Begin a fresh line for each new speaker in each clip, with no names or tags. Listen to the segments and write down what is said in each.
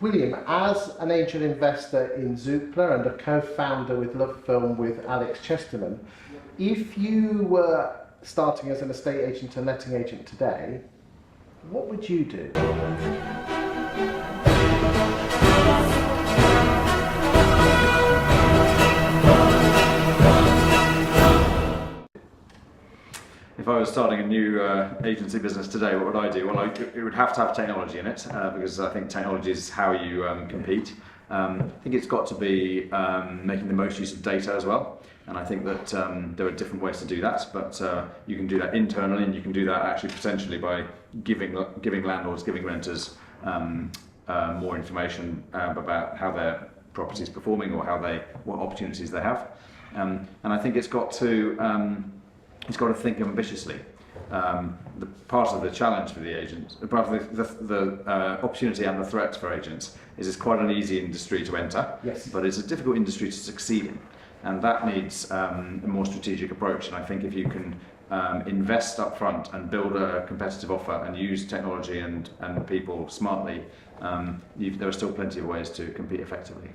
William, as an angel investor in Zoopla and a co-founder with LoveFilm with Alex Chesterman, if you were starting as an estate agent and letting agent today, what would you do?
If I was starting a new agency business today, what would I do? Well, it would have to have technology in it, because I think technology is how you compete. I think it's got to be making the most use of data as well, and I think that there are different ways to do that, but you can do that internally, and you can do that actually potentially by giving landlords, giving renters more information about how their property is performing or what opportunities they have. And I think it's got to think ambitiously. The part of the challenge for the agents, part of the opportunity and the threat for agents is it's quite an easy industry to enter,
yes,
but it's a difficult industry to succeed in, and that needs a more strategic approach. And I think if you can invest up front and build a competitive offer and use technology and people smartly, there are still plenty of ways to compete effectively.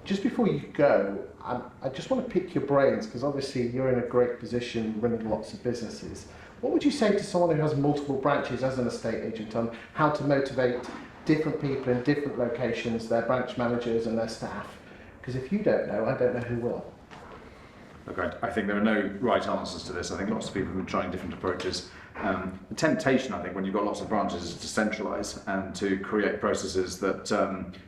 Just before you go, I just want to pick your brains, because obviously you're in a great position running lots of businesses. What would you say to someone who has multiple branches as an estate agent on how to motivate different people in different locations, their branch managers and their staff? Because if you don't know, I don't know who will.
Okay, I think there are no right answers to this. I think lots of people have been trying different approaches. The temptation, I think, when you've got lots of branches is to centralise and to create processes that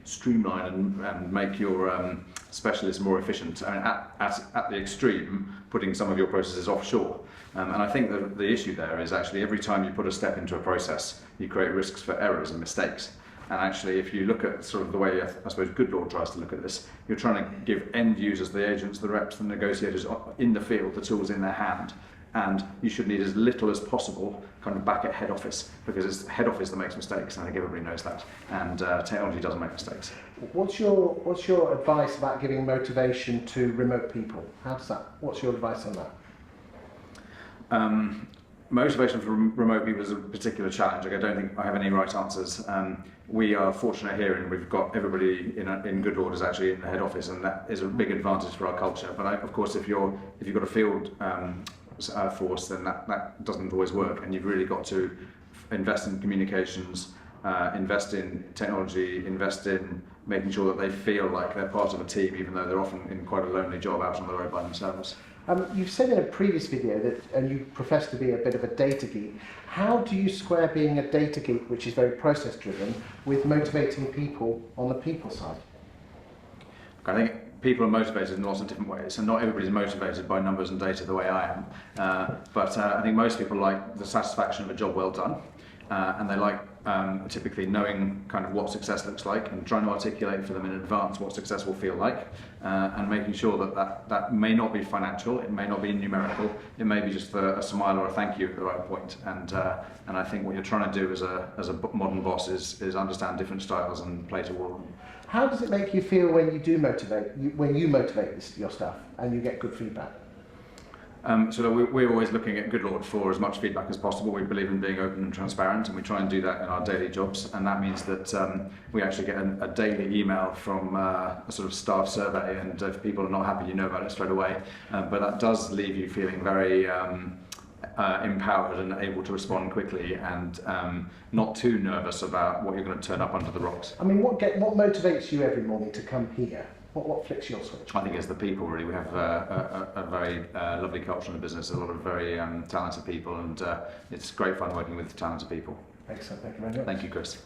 streamline and make your specialists more efficient. I mean, at the extreme, putting some of your processes offshore. And I think that the issue there is actually every time you put a step into a process, you create risks for errors and mistakes. And actually, if you look at sort of the way, I suppose, Goodlord tries to look at this, you're trying to give end users, the agents, the reps, the negotiators in the field, the tools in their hand. And you should need as little as possible kind of back at head office, because it's head office that makes mistakes, and I think everybody knows that. And technology doesn't make mistakes.
What's your advice about giving motivation to remote people? What's your advice on that?
Motivation for remote people is a particular challenge. Like, I don't think I have any right answers. We are fortunate here, and we've got everybody in Goodlord is actually in the head office, and that is a big advantage for our culture. But of course, if you've got a field force, then that doesn't always work, and you've really got to invest in communications, invest in technology, invest in making sure that they feel like they're part of a team, even though they're often in quite a lonely job out on the road by themselves.
You've said in a previous video that, and you profess to be a bit of a data geek. How do you square being a data geek, which is very process driven, with motivating people on the people side?
I think people are motivated in lots of different ways, and not everybody's motivated by numbers and data the way I am. But I think most people like the satisfaction of a job well done, and they like typically knowing kind of what success looks like and trying to articulate for them in advance what success will feel like, and making sure that may not be financial, it may not be numerical, it may be just a smile or a thank you at the right point. And I think what you're trying to do as a modern boss is understand different styles and play to all of them.
How does it make you feel when you motivate your staff and you get good feedback?
So we're always looking at Goodlord for as much feedback as possible. We believe in being open and transparent, and we try and do that in our daily jobs. And that means that we actually get a daily email from a sort of staff survey, and if people are not happy, you know about it straight away. But that does leave you feeling very empowered and able to respond quickly, and not too nervous about what you're going to turn up under the rocks.
I mean, what motivates you every morning to come here? What flicks your switch?
I think it's the people, really. We have a very lovely culture in the business, a lot of very talented people, and it's great fun working with talented people.
Excellent, thank you very much.
Thank you, Chris.